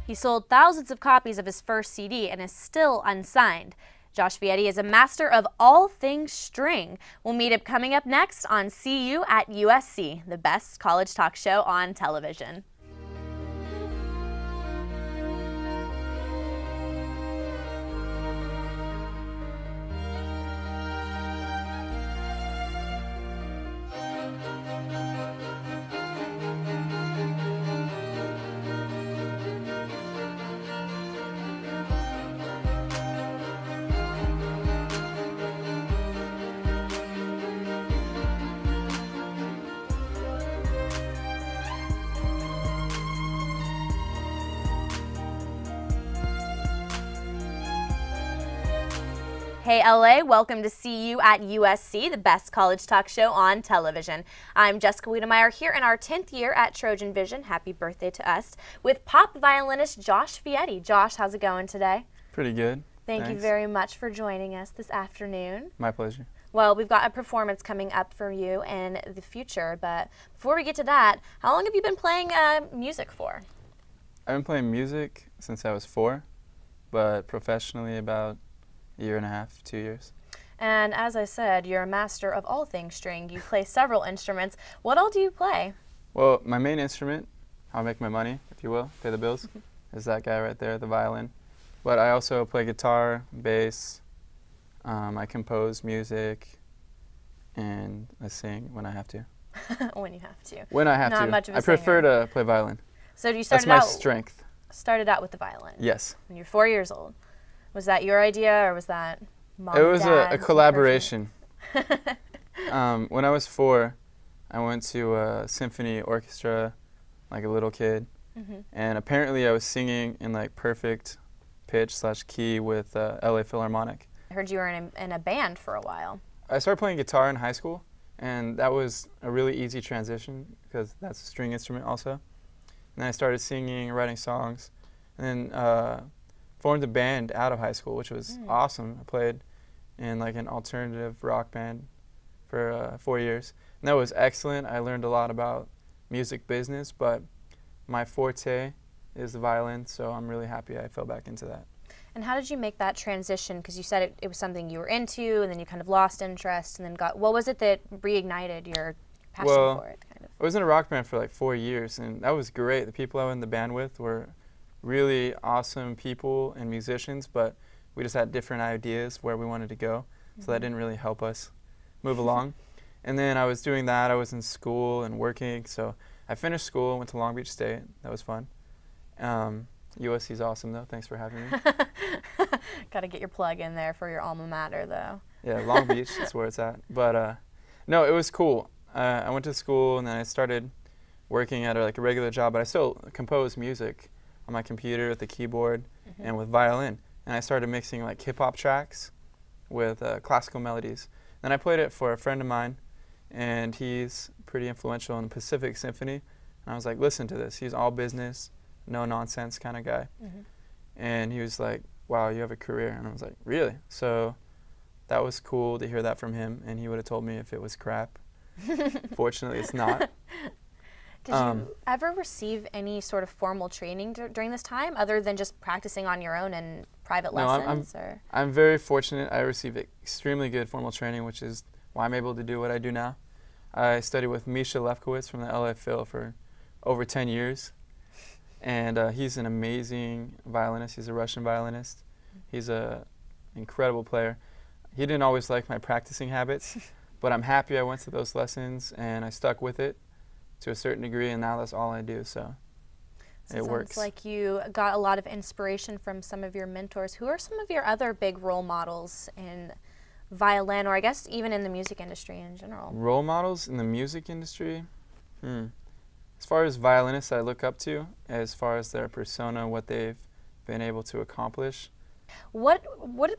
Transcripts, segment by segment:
He sold thousands of copies of his first CD and is still unsigned. Josh Vietti is a master of all things string. We'll meet him coming up next on See You at USC, the best college talk show on television. Hey LA, welcome to See You at USC, the best college talk show on television. I'm Jessica Wiedemeyer here in our 10th year at Trojan Vision. Happy birthday to us, with pop violinist Josh Vietti. Josh, how's it going today? Pretty good. Thank you very much for joining us this afternoon. My pleasure. Well, we've got a performance coming up for you in the future, but before we get to that, how long have you been playing music for? I've been playing music since I was 4, but professionally about a year and a half, 2 years. And as I said, you're a master of all things string. You play several instruments. What all do you play? Well, my main instrument, how I make my money, if you will, pay the bills, is that guy right there, the violin. But I also play guitar, bass, I compose music, and I sing when I have to. When you have to. When I have to. Not much of a I prefer singer. to play violin. So you That's started my out strength. Started out with the violin. Yes. When you're 4 years old. Was that your idea, or was that mom? It was dad, a collaboration. When I was 4, I went to a symphony orchestra like a little kid, and apparently I was singing in like perfect pitch/key with LA Philharmonic. I heard you were in a band for a while. I started playing guitar in high school, and that was a really easy transition because that's a string instrument also. And then I started singing, writing songs, and then formed a band out of high school, which was awesome. I played in like an alternative rock band for 4 years, and that was excellent. I learned a lot about music business, but my forte is the violin, so I'm really happy I fell back into that. And how did you make that transition? Because you said it was something you were into, and then you kind of lost interest, and then what was it that reignited your passion for it? Kind of? I was in a rock band for like 4 years, and that was great. The people I was in the band with were really awesome people and musicians, but we just had different ideas where we wanted to go, so that didn't really help us move along. And then I was doing that. I was in school and working, so I finished school, went to Long Beach State. That was fun. USC is awesome, though. Thanks for having me. Got to get your plug in there for your alma mater, though. Yeah, Long Beach is where it's at. But no, it was cool. I went to school, and then I started working at a regular job, but I still compose music on my computer with the keyboard and with violin. And I started mixing like hip-hop tracks with classical melodies. Then I played it for a friend of mine, and he's pretty influential in the Pacific Symphony. And I was like, listen to this. He's all business, no nonsense kind of guy. And he was like, wow, you have a career. And I was like, really? So that was cool to hear that from him, and he would have told me if it was crap. Fortunately, it's not. Did you ever receive any sort of formal training during this time, other than just practicing on your own and private lessons? I'm very fortunate. I received extremely good formal training, which is why I'm able to do what I do now. I studied with Misha Lefkowitz from the LA Phil for over 10 years, and he's an amazing violinist. He's a Russian violinist. He's an incredible player. He didn't always like my practicing habits, but I'm happy I went to those lessons, and I stuck with it to a certain degree, and now that's all I do, so it works. Sounds like you got a lot of inspiration from some of your mentors. Who are some of your other big role models in violin, or I guess even in the music industry in general? Role models in the music industry? As far as violinists I look up to, as far as their persona, what they've been able to accomplish. What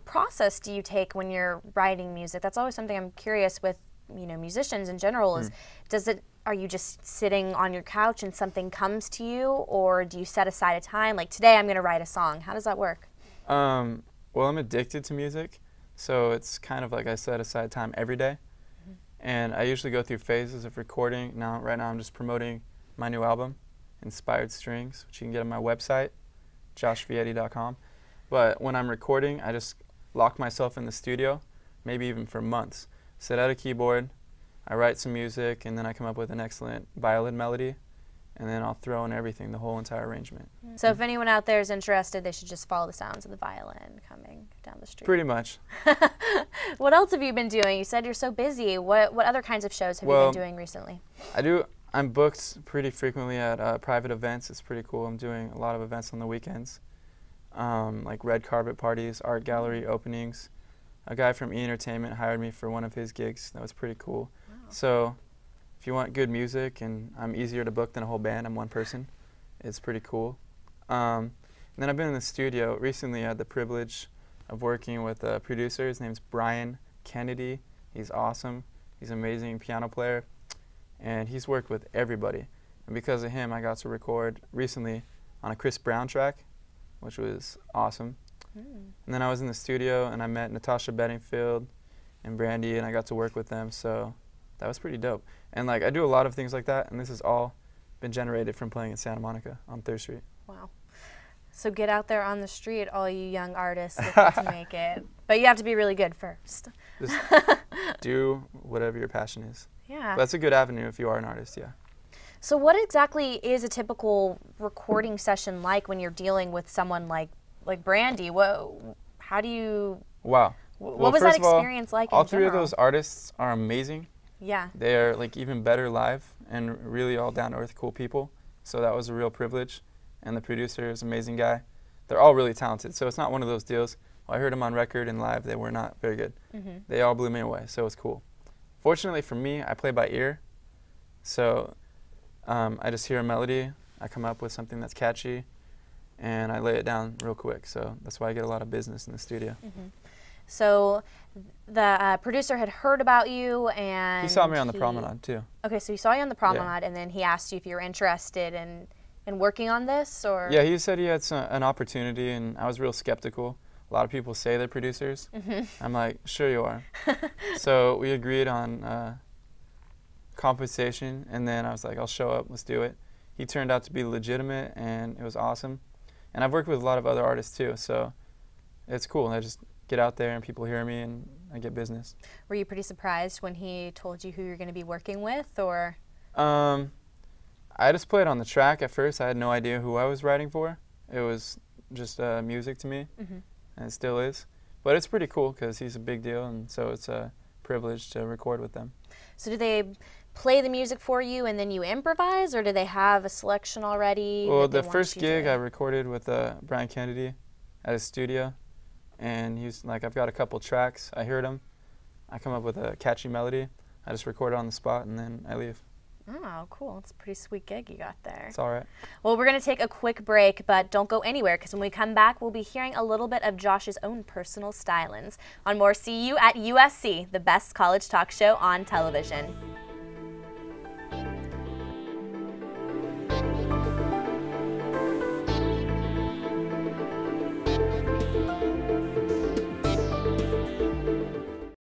process do you take when you're writing music? That's always something I'm curious with, musicians in general, is are you just sitting on your couch and something comes to you, or do you set aside a time, like today I'm going to write a song? How does that work? Well, I'm addicted to music, so it's kind of like I set aside time every day. And I usually go through phases of recording. Right now I'm just promoting my new album, Inspired Strings, which you can get on my website, joshvietti.com. But when I'm recording, I just lock myself in the studio, maybe even for months. Sit at a keyboard, I write some music, and then I come up with an excellent violin melody, and then I'll throw in everything, the whole entire arrangement. So if anyone out there is interested, they should just follow the sounds of the violin coming down the street. Pretty much. What else have you been doing? You said you're so busy. What other kinds of shows have you been doing recently? I'm booked pretty frequently at private events. It's pretty cool. I'm doing a lot of events on the weekends, like red carpet parties, art gallery openings. A guy from E-Entertainment hired me for one of his gigs. That was pretty cool. Wow. So if you want good music, and I'm easier to book than a whole band, I'm one person, it's pretty cool. And then I've been in the studio. Recently I had the privilege of working with a producer. His name's Brian Kennedy. He's awesome. He's an amazing piano player, and he's worked with everybody. And because of him, I got to record recently on a Chris Brown track, which was awesome. And then I was in the studio, and I met Natasha Bedingfield and Brandy, and I got to work with them, so that was pretty dope. And like, I do a lot of things like that, and this has all been generated from playing in Santa Monica on 3rd Street. Wow. So get out there on the street, all you young artists looking to make it. But you have to be really good first. Just do whatever your passion is. Yeah. But that's a good avenue if you are an artist, yeah. So what exactly is a typical recording session like when you're dealing with someone like Brandy? How do you... Wow. What was that experience like in general? All three of those artists are amazing. Yeah. They are like even better live and really all down-to-earth cool people. So that was a real privilege. And the producer is an amazing guy. They're all really talented. So it's not one of those deals, well, I heard them on record and live, they were not very good. They all blew me away, so it was cool. Fortunately for me, I play by ear. So I just hear a melody, I come up with something that's catchy, and I lay it down real quick. So that's why I get a lot of business in the studio. So the producer had heard about you, and he saw me on the promenade too. Okay, so he saw you on the promenade, and then he asked you if you were interested in working on this, or? Yeah, he said he had an opportunity, and I was real skeptical. A lot of people say they're producers. I'm like, sure you are. So we agreed on compensation, and then I was like, I'll show up, let's do it. He turned out to be legitimate, and it was awesome. And I've worked with a lot of other artists too, so it's cool. I just get out there and people hear me and I get business. Were you pretty surprised when he told you who you're going to be working with, or? I just played on the track at first. I had no idea who I was writing for. It was just music to me, and it still is. But it's pretty cool because he's a big deal, and so it's a privilege to record with them. So do they play the music for you and then you improvise, or do they have a selection already? Well, the first gig I recorded with Brian Kennedy at his studio, and he's like, I've got a couple tracks. I heard him. I come up with a catchy melody. I just record it on the spot, and then I leave. Oh, cool. It's a pretty sweet gig you got there. It's all right. Well, we're going to take a quick break, but don't go anywhere, because when we come back, we'll be hearing a little bit of Josh's own personal stylings. On more, see you at USC, the best college talk show on television.